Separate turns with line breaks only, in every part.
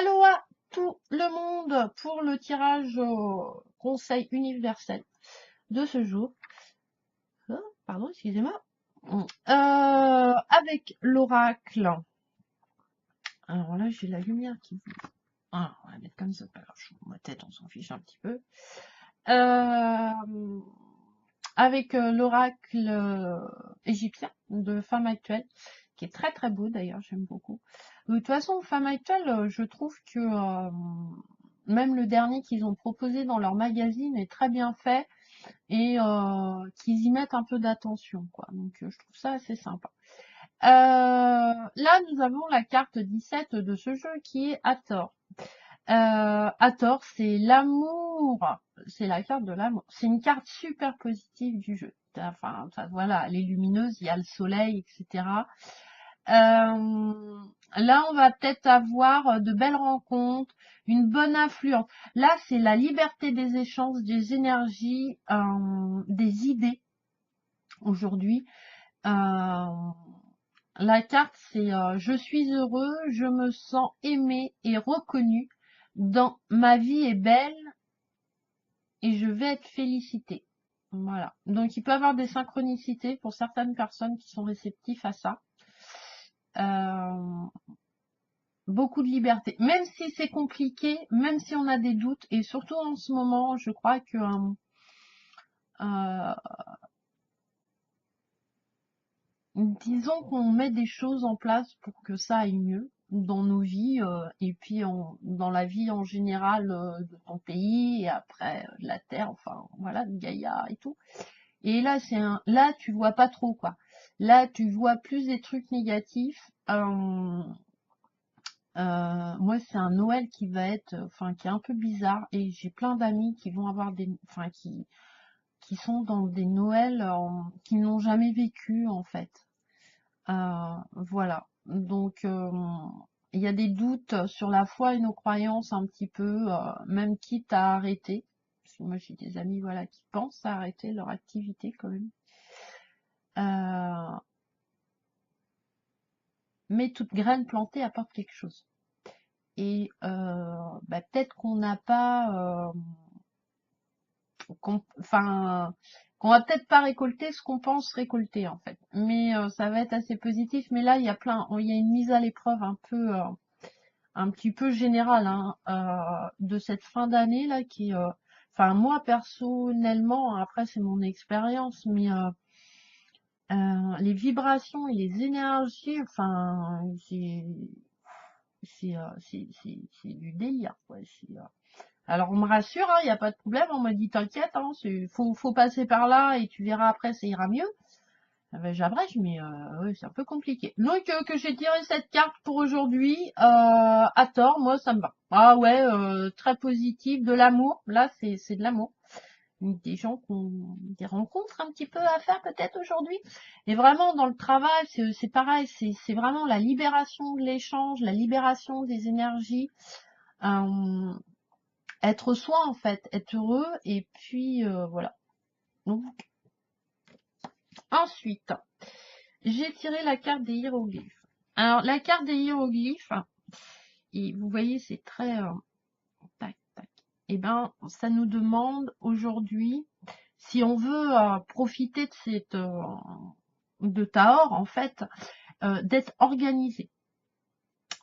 Allô à tout le monde pour le tirage au conseil universel de ce jour. Pardon, excusez-moi. Avec l'oracle. Alors là, j'ai la lumière qui... Ah, on va mettre comme ça, pas grave, ma tête, on s'en fiche un petit peu. Avec l'oracle égyptien de Femme Actuelle, qui est très très beau d'ailleurs, j'aime beaucoup. De toute façon, Femme Actuelle, je trouve que même le dernier qu'ils ont proposé dans leur magazine est très bien fait et qu'ils y mettent un peu d'attention, quoi. Donc je trouve ça assez sympa. Là, nous avons la carte 17 de ce jeu qui est Hathor. Hathor, c'est l'amour, c'est la carte de l'amour. C'est une carte super positive du jeu. Enfin, voilà, elle est lumineuse, il y a le soleil, etc. Là, on va peut-être avoir de belles rencontres, une bonne influence. Là, c'est la liberté des échanges, des énergies, des idées aujourd'hui. La carte, c'est je suis heureux, je me sens aimé et reconnu. Dans ma vie est belle et je vais être félicité. Voilà. Donc, il peut y avoir des synchronicités pour certaines personnes qui sont réceptifs à ça. Beaucoup de liberté. Même si c'est compliqué, même si on a des doutes, et surtout en ce moment, je crois que euh, disons qu'on met des choses en place pour que ça aille mieux dans nos vies et puis dans la vie en général de ton pays et après de la terre, enfin voilà, de Gaïa et tout. Et là là tu vois pas trop quoi. Là tu vois plus des trucs négatifs. Moi c'est un Noël qui va être, enfin qui est un peu bizarre et j'ai plein d'amis qui vont avoir enfin qui sont dans des Noëls qu'ils n'ont jamais vécu en fait. Voilà. Donc, il y a des doutes sur la foi et nos croyances un petit peu, même quitte à arrêter. Parce que moi, j'ai des amis, voilà, qui pensent à arrêter leur activité quand même. Mais toute graine plantée apporte quelque chose. Et peut-être qu'on n'a pas, enfin, qu'on va peut-être pas récolter ce qu'on pense récolter en fait. Mais ça va être assez positif. Mais là, il y a il y a une mise à l'épreuve un petit peu générale hein, de cette fin d'année là qui, enfin moi personnellement, après c'est mon expérience, mais les vibrations et les énergies, enfin c'est du délire quoi. Alors on me rassure, il n'y a pas de problème, on m'a dit t'inquiète, hein, faut passer par là et tu verras après ça ira mieux. Ah ben, j'abrège, mais ouais, c'est un peu compliqué. Donc que j'ai tiré cette carte pour aujourd'hui, à tort, moi ça me va. Ah ouais, très positif, de l'amour. Là c'est de l'amour. Des gens des rencontres un petit peu à faire peut-être aujourd'hui. Et vraiment dans le travail, c'est pareil, c'est vraiment la libération de l'échange, la libération des énergies. Être soi en fait, être heureux et puis voilà. Donc, ensuite, j'ai tiré la carte des hiéroglyphes. Alors la carte des hiéroglyphes, et vous voyez c'est très tac tac. Et ben ça nous demande aujourd'hui si on veut profiter de cette de Tahor en fait, d'être organisé.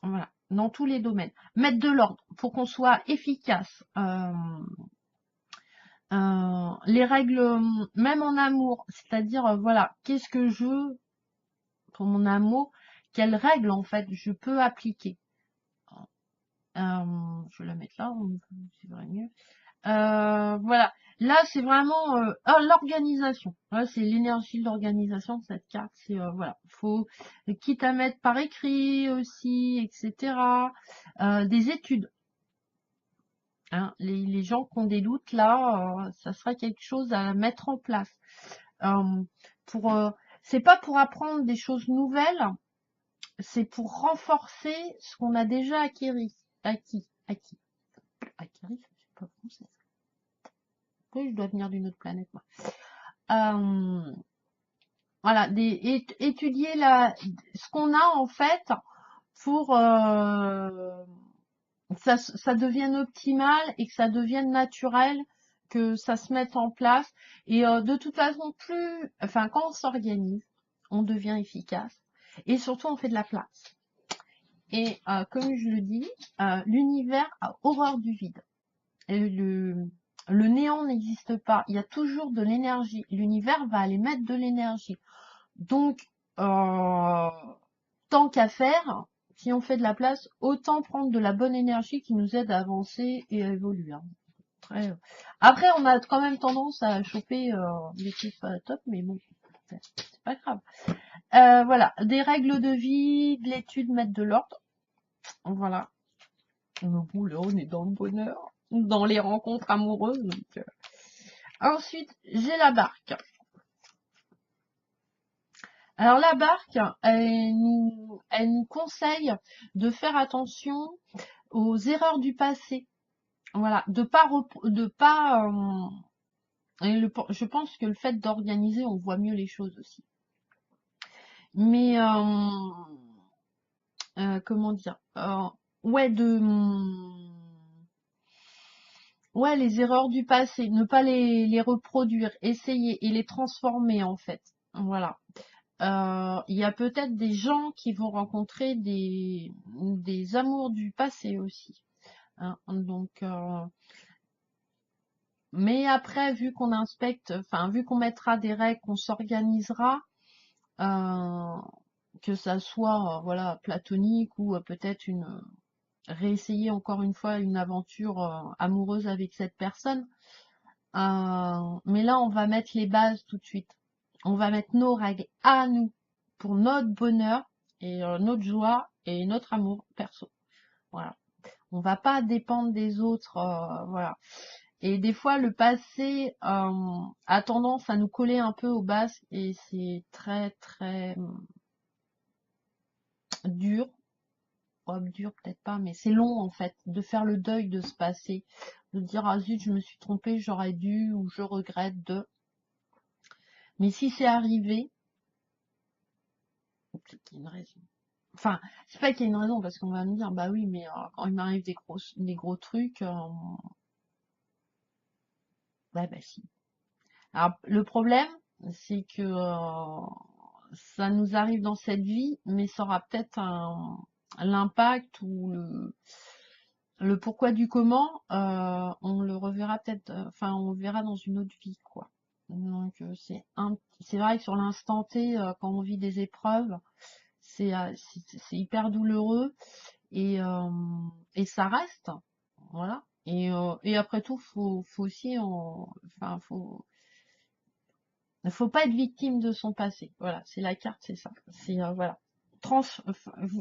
Voilà, dans tous les domaines. Mettre de l'ordre pour qu'on soit efficace. Les règles, même en amour, c'est-à-dire, voilà, qu'est-ce que je veux pour mon amour, quelles règles, en fait, je peux appliquer. Je vais la mettre là, c'est vrai mieux. Voilà, là, c'est vraiment l'organisation. Là, c'est l'énergie de l'organisation, cette carte. C'est, voilà, faut, quitte à mettre par écrit aussi, etc. Des études. Hein, les gens qui ont des doutes là, ça serait quelque chose à mettre en place. Euh, pour, c'est pas pour apprendre des choses nouvelles, c'est pour renforcer ce qu'on a déjà acquis. Acquis, c'est pas français. Oui, je dois venir d'une autre planète, moi. Voilà, étudier ce qu'on a en fait pour ça devienne optimal et que ça devienne naturel, que ça se mette en place. Et de toute façon, quand on s'organise, on devient efficace et surtout on fait de la place. Et comme je le dis, l'univers a horreur du vide. Et le néant n'existe pas. Il y a toujours de l'énergie. L'univers va aller mettre de l'énergie. Donc, tant qu'à faire, si on fait de la place, autant prendre de la bonne énergie qui nous aide à avancer et à évoluer. Après, on a quand même tendance à choper des trucs pas top, mais bon, c'est pas grave. Voilà, des règles de vie, de l'étude, mettre de l'ordre. Voilà. Mais bon, là, on est dans le bonheur, dans les rencontres amoureuses. Donc, Ensuite, j'ai la barque. Alors la barque, elle nous conseille de faire attention aux erreurs du passé. Voilà, je pense que le fait d'organiser, on voit mieux les choses aussi. Mais comment dire, ouais, ouais, les erreurs du passé, ne pas les reproduire, essayer et les transformer en fait. Voilà. Il y a peut-être des gens qui vont rencontrer des amours du passé aussi. Hein. Donc, mais après, vu qu'on inspecte, vu qu'on mettra des règles, qu'on s'organisera, que ça soit voilà platonique ou peut-être réessayer encore une fois une aventure amoureuse avec cette personne. Mais là, on va mettre les bases tout de suite. On va mettre nos règles à nous pour notre bonheur et notre joie et notre amour perso. Voilà. On va pas dépendre des autres. Voilà. Et des fois, le passé a tendance à nous coller un peu aux bases et c'est très très dur. Dur peut-être pas, mais c'est long en fait de faire le deuil de ce passé, de dire ah zut je me suis trompée, j'aurais dû ou je regrette de. Mais si c'est arrivé, c'est qu'il y a une raison. Enfin, c'est pas qu'il y a une raison parce qu'on va me dire bah oui mais quand il m'arrive des gros trucs, ouais bah si. Alors le problème c'est que ça nous arrive dans cette vie, mais ça aura peut-être l'impact ou le pourquoi du comment, on le reverra peut-être, on le verra dans une autre vie, quoi. Donc c'est vrai que sur l'instant T, quand on vit des épreuves, c'est hyper douloureux et ça reste, voilà. Et après tout, faut aussi, faut pas être victime de son passé. Voilà, c'est la carte, c'est ça. C'est voilà.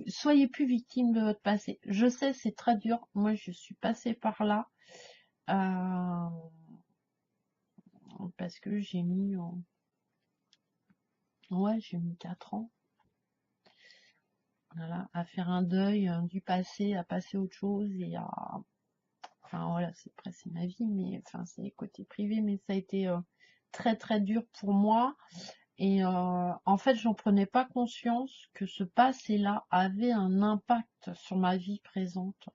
Soyez plus victime de votre passé. Je sais, c'est très dur. Moi, je suis passée par là parce que j'ai mis 4 ans, voilà, à faire un deuil du passé, à passer à autre chose et voilà, c'est ma vie, mais c'est côté privé, mais ça a été très très dur pour moi. Et en fait, j'en prenais pas conscience que ce passé-là avait un impact sur ma vie présente.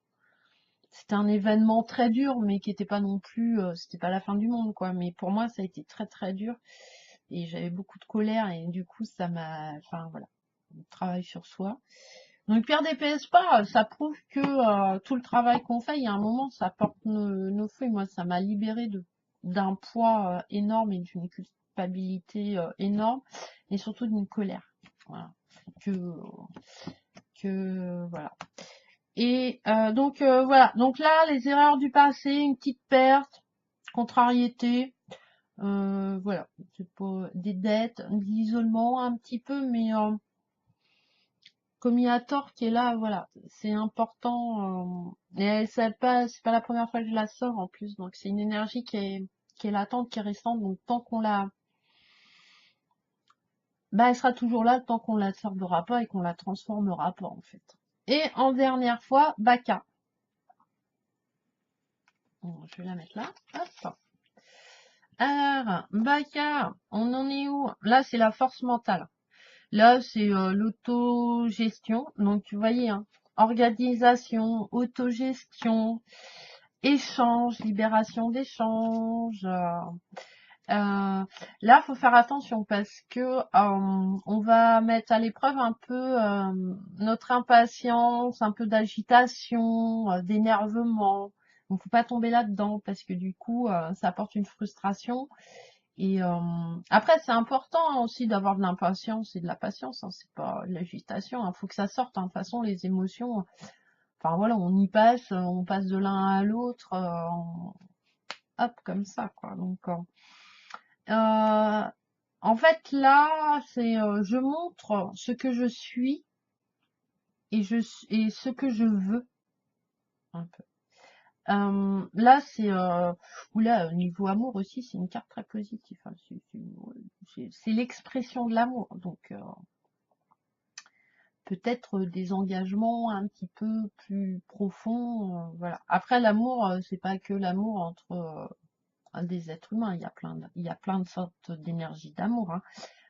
C'était un événement très dur, mais qui était pas non plus, c'était pas la fin du monde, quoi. Mais pour moi, ça a été très très dur et j'avais beaucoup de colère et du coup, ça m'a, voilà, on travaille sur soi. Donc Pierre DPS pas, ça prouve que tout le travail qu'on fait, il y a un moment, ça porte nos fruits. Moi, ça m'a libéré d'un poids énorme et d'une culpabilité énorme et surtout d'une colère. Voilà. Voilà. Et voilà. Donc là, les erreurs du passé, une petite perte, contrariété, voilà. C'est pas des dettes, de l'isolement un petit peu, mais comme il y a Thor qui est là, voilà, c'est important. Et c'est pas la première fois que je la sors en plus, donc c'est une énergie qui est latente, qui est restante. Donc tant qu'on elle sera toujours là tant qu'on l'absorbera pas et qu'on la transformera pas en fait. Et en dernière fois, Baka. Bon, je vais la mettre là. Hop. Alors, Baka, on en est où? Là, c'est la force mentale. Là, c'est l'autogestion. Donc, vous voyez, hein, organisation, autogestion, échange, libération d'échange. Là, faut faire attention parce que on va mettre à l'épreuve un peu notre impatience, un peu d'agitation, d'énervement. Donc, faut pas tomber là-dedans parce que du coup, ça apporte une frustration. Et après, c'est important aussi d'avoir de l'impatience et de la patience. Hein, c'est pas de l'agitation. Il faut que ça sorte. Hein. De toute façon, les émotions. Enfin voilà, on passe de l'un à l'autre, hop comme ça quoi. Donc euh, en fait, là, c'est je montre ce que je suis et ce que je veux un peu. Là, oula, au niveau amour aussi, c'est une carte très positive. Hein. C'est l'expression de l'amour, donc peut-être des engagements un petit peu plus profonds. Voilà. Après, l'amour, c'est pas que l'amour entre des êtres humains. Il y a plein de sortes d'énergie d'amour. Hein.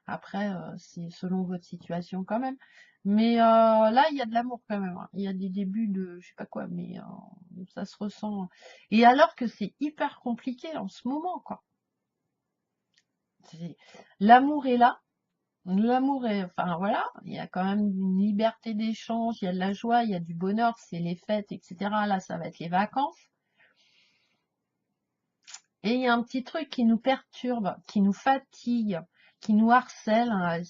Après, c'est selon votre situation quand même. Mais là, il y a de l'amour quand même. Hein. Il y a des débuts de je sais pas quoi, mais ça se ressent. Et alors que c'est hyper compliqué en ce moment, quoi. L'amour est là. L'amour est, enfin voilà, il y a quand même une liberté d'échange, il y a de la joie, il y a du bonheur, c'est les fêtes, etc. Là, ça va être les vacances. Et il y a un petit truc qui nous perturbe, qui nous fatigue, qui nous harcèle, hein,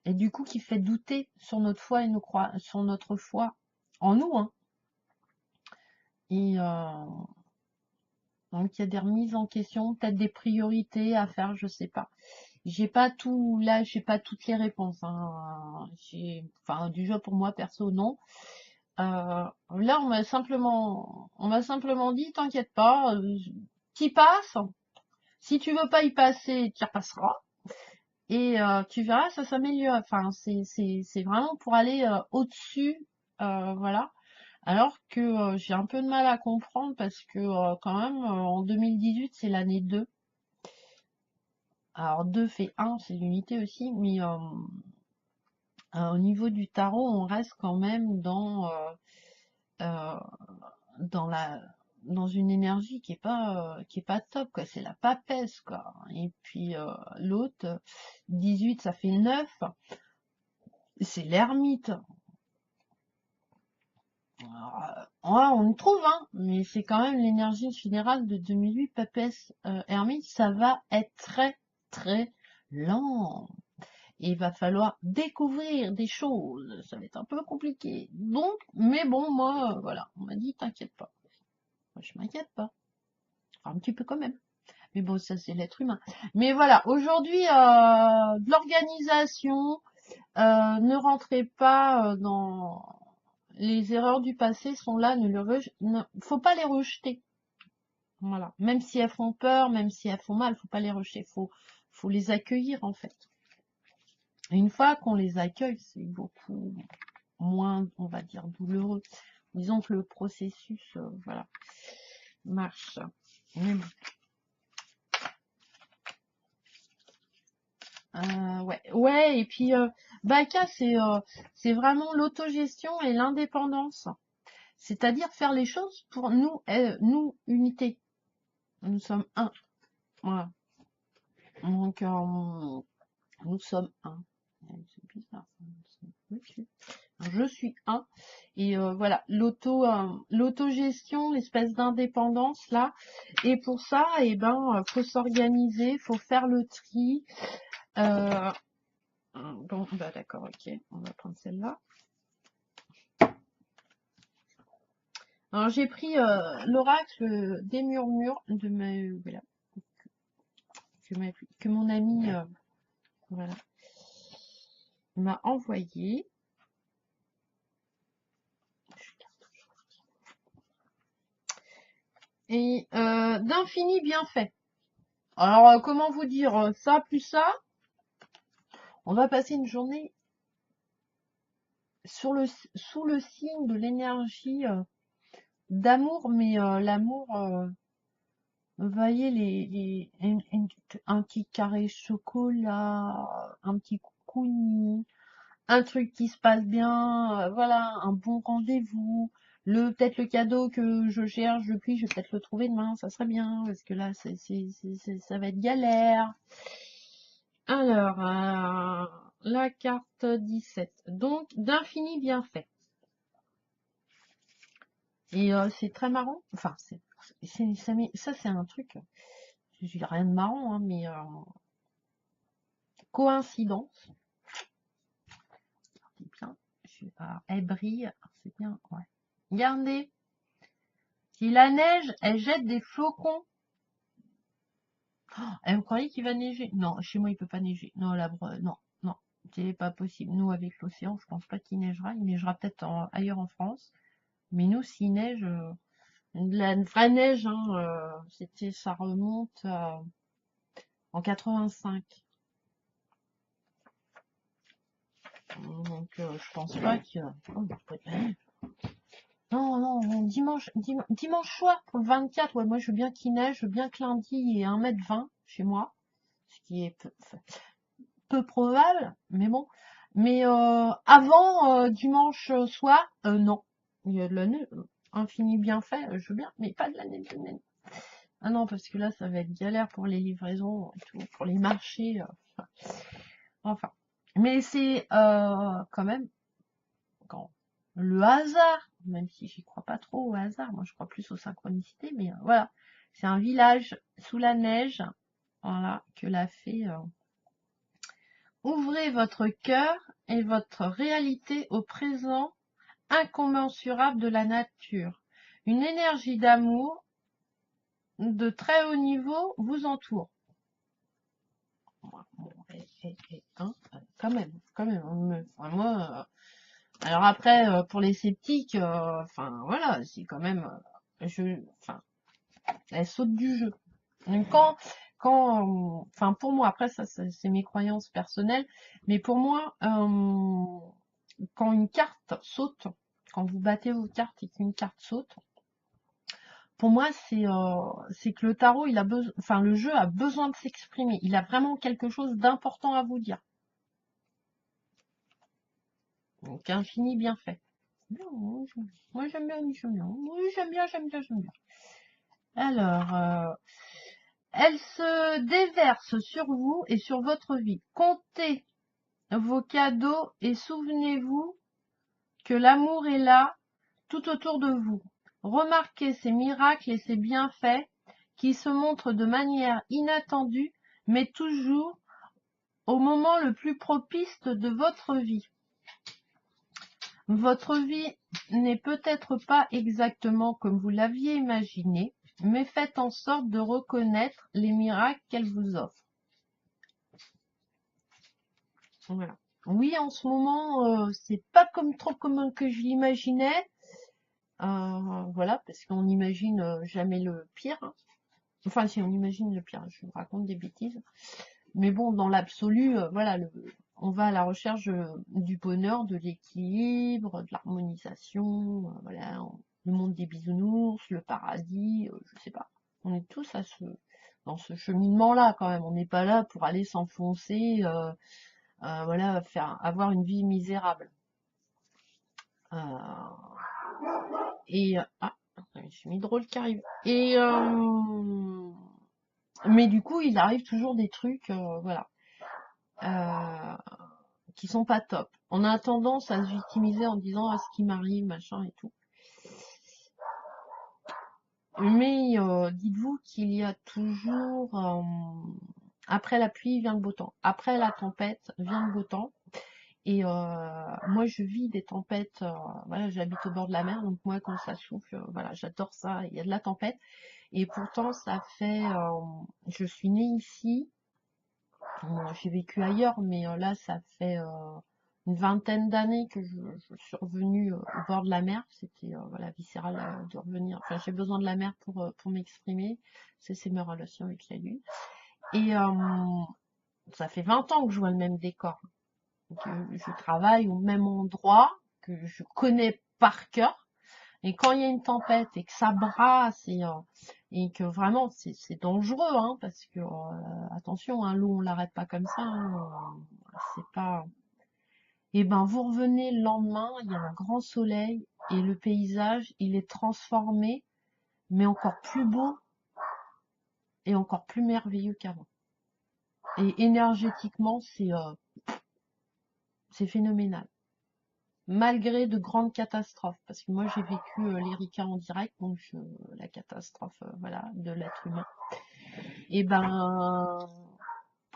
et du coup qui fait douter sur notre foi et sur notre foi en nous. Hein. Et donc il y a des remises en question, peut-être des priorités à faire, je sais pas. J'ai pas tout, là, j'ai pas toutes les réponses. Hein. Enfin, du jeu pour moi perso, non. Là, on m'a simplement dit, t'inquiète pas, t'y passes. Si tu veux pas y passer, tu y repasseras. Et tu verras, ça s'améliore. Enfin, c'est vraiment pour aller au-dessus, voilà. Alors que j'ai un peu de mal à comprendre parce que quand même, en 2018, c'est l'année 2. Alors 2 fait 1, c'est l'unité aussi, mais au niveau du tarot, on reste quand même euh, dans la dans une énergie qui est pas top quoi, c'est la papesse quoi. Et puis l'autre 18 ça fait 9, c'est l'ermite. Ouais, on y trouve hein, mais c'est quand même l'énergie générale de 2008 papesse ermite, ça va être très très lent. Et il va falloir découvrir des choses, ça va être un peu compliqué. Donc, mais bon, moi, voilà, on m'a dit, t'inquiète pas. Moi, je m'inquiète pas. Enfin, un petit peu quand même. Mais bon, ça, c'est l'être humain. Mais voilà, aujourd'hui, de l'organisation, ne rentrez pas dans... Les erreurs du passé sont là, faut pas les rejeter. Voilà. Même si elles font peur, même si elles font mal, faut pas les rejeter. Faut les accueillir, en fait. Et une fois qu'on les accueille, c'est beaucoup moins, on va dire, douloureux. Disons que le processus, voilà, marche. Mais bon. Ouais, ouais, et puis Baka, c'est vraiment l'autogestion et l'indépendance. C'est-à-dire faire les choses pour nous, unité. Nous sommes un. Voilà. Donc, nous sommes un. C'est bizarre, je suis un. Et voilà, l'autogestion, l'espèce d'indépendance là. Et pour ça, eh ben, faut s'organiser, faut faire le tri. Euh, bon, bah d'accord, ok, on va prendre celle-là. Alors j'ai pris l'oracle des murmures de voilà, que mon ami voilà, m'a envoyé. Et d'infini bienfait. Alors comment vous dire ça plus ça? On va passer une journée sous le signe de l'énergie d'amour, mais l'amour, vous voyez un petit carré chocolat, un petit cocooning, un truc qui se passe bien, voilà, un bon rendez-vous, peut-être le cadeau que je cherche depuis, je vais peut-être le trouver demain, ça serait bien, parce que là, ça va être galère. Alors, la carte 17, donc d'infini bienfait. Et c'est très marrant, enfin, ça c'est un truc, je dis rien de marrant, hein, mais coïncidence, c'est bien, elle brille, c'est bien, ouais. Regardez, si la neige, elle jette des flocons. Elle me croyait qu'il va neiger. Non, chez moi, il peut pas neiger. Non, non, non, c'est pas possible. Nous, avec l'océan, je pense pas qu'il neigera. Il neigera peut-être ailleurs en France. Mais nous, s'il neige, la vraie neige, hein, ça remonte en 85. Donc, je pense pas que... Oh, non, non, dimanche soir pour le 24, ouais, moi je veux bien qu'il neige, je veux bien que lundi il y ait 1,20 m chez moi, ce qui est peu probable, mais bon. Mais avant dimanche soir, non. Il y a de la neige, infini bien fait, je veux bien, mais pas de la neige de neige. Ah non, parce que là, ça va être galère pour les livraisons et tout, pour les marchés. Enfin. Mais c'est quand même quand le hasard, même si j'y crois pas trop au hasard, moi je crois plus aux synchronicités, mais voilà. C'est un village sous la neige, voilà, que la fée ouvrez votre cœur et votre réalité au présent incommensurable de la nature. Une énergie d'amour de très haut niveau vous entoure. Hein, quand même. Moi, alors après, pour les sceptiques, enfin voilà, c'est quand même, enfin, elle saute du jeu. Donc enfin pour moi, après ça, c'est mes croyances personnelles, mais pour moi, quand une carte saute, quand vous battez vos cartes et qu'une carte saute, pour moi, c'est que le tarot, il a besoin, enfin, le jeu a besoin de s'exprimer. Il a vraiment quelque chose d'important à vous dire. Donc, infini bien fait. Bien, moi, j'aime bien, j'aime bien. Oui, j'aime bien, j'aime bien, j'aime bien. Alors, elle se déverse sur vous et sur votre vie. Comptez vos cadeaux et souvenez-vous que l'amour est là, tout autour de vous. Remarquez ces miracles et ces bienfaits qui se montrent de manière inattendue, mais toujours au moment le plus propice de votre vie. Votre vie n'est peut-être pas exactement comme vous l'aviez imaginé, mais faites en sorte de reconnaître les miracles qu'elle vous offre. Voilà. Oui, en ce moment, c'est pas trop comme que je l'imaginais. Voilà, parce qu'on n'imagine jamais le pire. Enfin, si on imagine le pire, je vous raconte des bêtises. Mais bon, dans l'absolu, voilà, on va à la recherche du bonheur, de l'équilibre, de l'harmonisation, voilà, le monde des bisounours, le paradis, je sais pas. On est tous dans ce cheminement-là quand même. On n'est pas là pour aller s'enfoncer, voilà, avoir une vie misérable. Ah, j'ai mis drôle qui arrive. Mais du coup, il arrive toujours des trucs, voilà, qui sont pas top. On a tendance à se victimiser en disant ah, ce qui m'arrive, machin et tout. Mais dites-vous qu'il y a toujours après la pluie vient le beau temps. Après la tempête vient le beau temps. Et moi, je vis des tempêtes. Voilà, j'habite au bord de la mer, donc moi, quand ça souffle, voilà, j'adore ça. Il y a de la tempête. Et pourtant, ça fait. Je suis née ici. J'ai vécu ailleurs, mais là, ça fait une vingtaine d'années que je suis revenue au bord de la mer. C'était voilà, viscéral de revenir. Enfin, j'ai besoin de la mer pour m'exprimer. C'est mes relations avec la lune. Et ça fait 20 ans que je vois le même décor. Que je travaille au même endroit, que je connais par cœur. Et quand il y a une tempête et que ça brasse et que vraiment c'est dangereux, hein, parce que attention, hein, l'eau on l'arrête pas comme ça, hein, c'est pas. et ben vous revenez le lendemain, il y a un grand soleil et le paysage, il est transformé, mais encore plus beau et encore plus merveilleux qu'avant. Et énergétiquement, c'est phénoménal. Malgré de grandes catastrophes, parce que moi j'ai vécu l'Erika en direct, donc la catastrophe voilà, de l'être humain. Et ben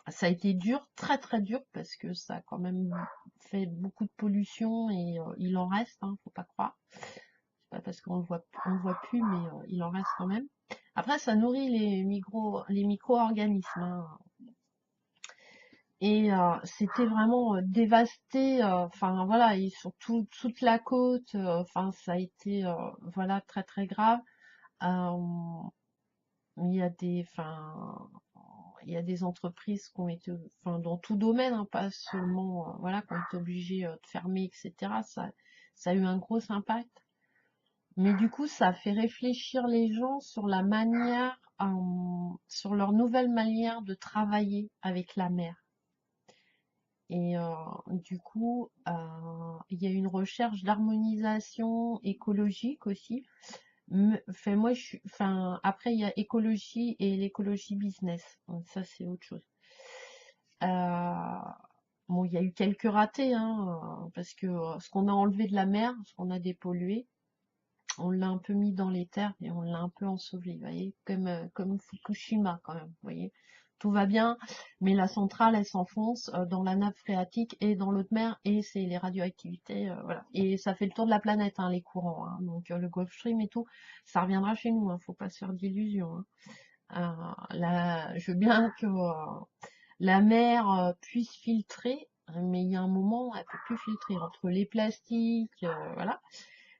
ça a été dur, très très dur, parce que ça a quand même fait beaucoup de pollution et il en reste, hein, faut pas croire. C'est pas parce on le voit plus, mais il en reste quand même. Après, ça nourrit les micro-organismes, hein. Et c'était vraiment dévasté. Enfin voilà, et surtout toute la côte. Enfin, ça a été voilà très très grave. Euh, il y a il y a des entreprises qui ont été, enfin dans tout domaine, hein, pas seulement voilà, qui ont été obligées de fermer, etc. Ça a eu un gros impact. Mais du coup, ça a fait réfléchir les gens sur la manière, sur leur nouvelle manière de travailler avec la mer. Et du coup, il y a une recherche d'harmonisation écologique aussi. Enfin, moi, après, il y a écologie et l'écologie business. Donc, ça, c'est autre chose. Bon, il y a eu quelques ratés, hein, parce que ce qu'on a enlevé de la mer, ce qu'on a dépollué, on l'a un peu mis dans les terres et on l'a un peu enseveli, vous voyez, comme Fukushima quand même, vous voyez. Tout va bien, mais la centrale, elle s'enfonce dans la nappe phréatique et dans l'autre mer, et c'est les radioactivités, voilà. Et ça fait le tour de la planète, hein, les courants, hein. Donc le Gulf Stream et tout, ça reviendra chez nous, hein, faut pas se faire d'illusions, hein. Je veux bien que la mer puisse filtrer, mais il y a un moment, elle peut plus filtrer entre les plastiques, voilà.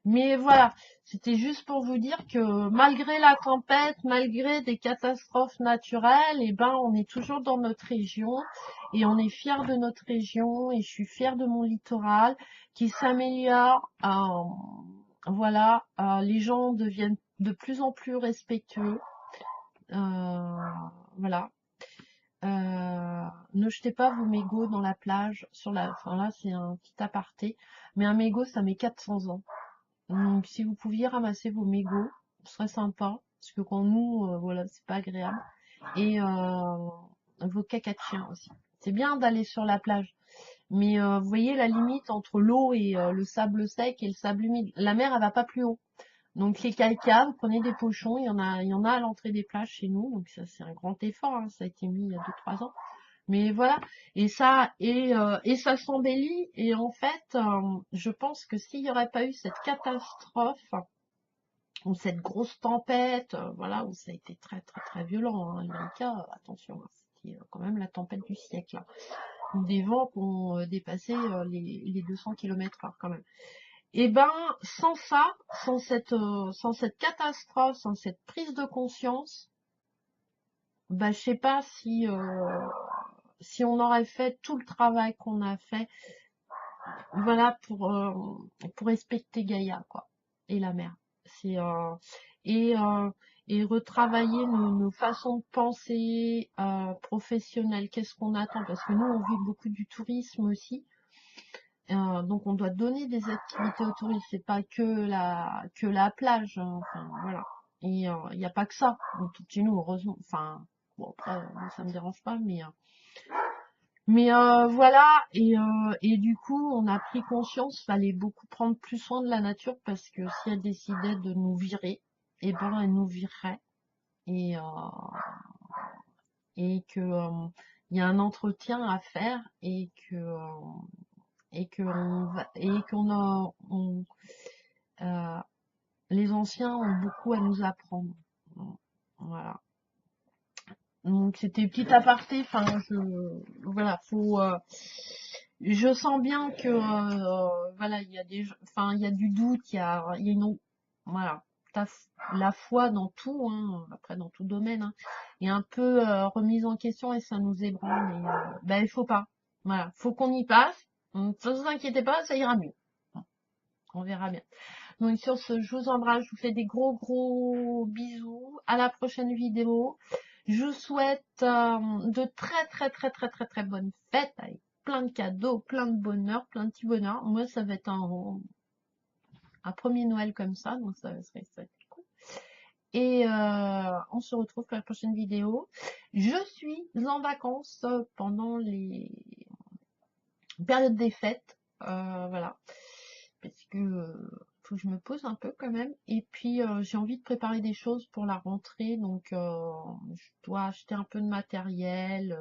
Mais voilà, c'était juste pour vous dire que malgré la tempête, malgré des catastrophes naturelles, eh ben on est toujours dans notre région et on est fier de notre région et je suis fière de mon littoral qui s'améliore. Voilà, les gens deviennent de plus en plus respectueux. Voilà. Ne jetez pas vos mégots dans la plage, enfin là c'est un petit aparté, mais un mégot ça met 400 ans. Donc, si vous pouviez ramasser vos mégots, ce serait sympa. Parce que quand nous, voilà, c'est pas agréable. Et vos caca de chien aussi. C'est bien d'aller sur la plage. Mais vous voyez la limite entre l'eau et le sable sec et le sable humide. La mer, elle va pas plus haut. Donc les caca, vous prenez des pochons, il y en a à l'entrée des plages chez nous. Donc ça, c'est un grand effort, hein. Ça a été mis il y a 2-3 ans. Mais voilà, et ça s'embellit. Et en fait, je pense que s'il n'y aurait pas eu cette catastrophe ou cette grosse tempête, voilà, où ça a été très très très violent, hein, Erika, attention, hein, c'était quand même la tempête du siècle, hein. Des vents qui ont dépassé les 200 km/h quand même. Et ben, sans ça, sans cette catastrophe, sans cette prise de conscience, ben je sais pas si on aurait fait tout le travail qu'on a fait, voilà, pour respecter Gaïa, quoi, et la mer. C'est et euh, et retravailler nos façons de penser professionnelles. Qu'est-ce qu'on attend? Parce que nous, on vit beaucoup du tourisme aussi. Donc, on doit donner des activités aux touristes. C'est pas que la plage, hein. Enfin, voilà. Et il n'y a pas que ça. Donc, tout chez nous, heureusement. Enfin, bon, après, moi, ça me dérange pas, mais voilà, et du coup, on a pris conscience, fallait beaucoup prendre plus soin de la nature parce que si elle décidait de nous virer, eh ben, elle nous virerait. Et, et que il y a un entretien à faire et que et qu'on a, euh, les anciens ont beaucoup à nous apprendre. Voilà. Donc c'était petit aparté. Enfin, voilà, je sens bien que voilà, il y a enfin, il y a du doute, il y a voilà, la foi dans tout, hein, après dans tout domaine, hein, est un peu remise en question et ça nous ébranle. Et ben il faut pas, voilà, faut qu'on y passe. Donc, ne vous inquiétez pas, ça ira mieux. On verra bien. Donc sur ce, je vous embrasse, je vous fais des gros gros bisous. À la prochaine vidéo. Je vous souhaite de très très très très très très bonnes fêtes avec plein de cadeaux, plein de bonheur, plein de petits bonheurs. Moi, ça va être un premier Noël comme ça, donc ça va être cool. Et on se retrouve pour la prochaine vidéo. Je suis en vacances pendant les périodes des fêtes. Voilà. Parce que faut que je me pose un peu quand même. Et puis j'ai envie de préparer des choses pour la rentrée. Donc je dois acheter un peu de matériel.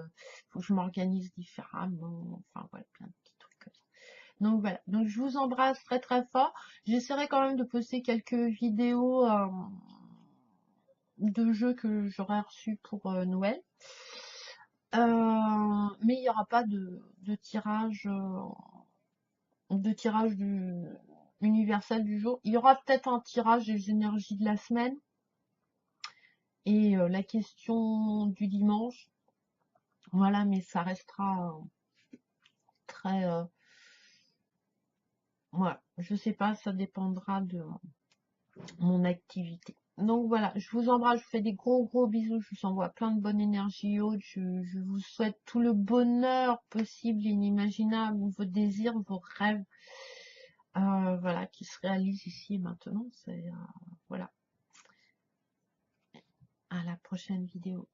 Faut que je m'organise différemment. Enfin voilà, plein de petits trucs comme ça. Donc voilà. Donc je vous embrasse très très fort. J'essaierai quand même de poster quelques vidéos de jeux que j'aurais reçus pour Noël. Mais il n'y aura pas de tirage universel du jour. Il y aura peut-être un tirage des énergies de la semaine et la question du dimanche. Voilà, mais ça restera très... voilà, je sais pas, ça dépendra de mon activité. Donc voilà, je vous embrasse, je vous fais des gros bisous, je vous envoie plein de bonne énergie haute, je vous souhaite tout le bonheur possible et inimaginable, vos désirs, vos rêves, voilà, qui se réalisent ici et maintenant. C'est voilà. À la prochaine vidéo.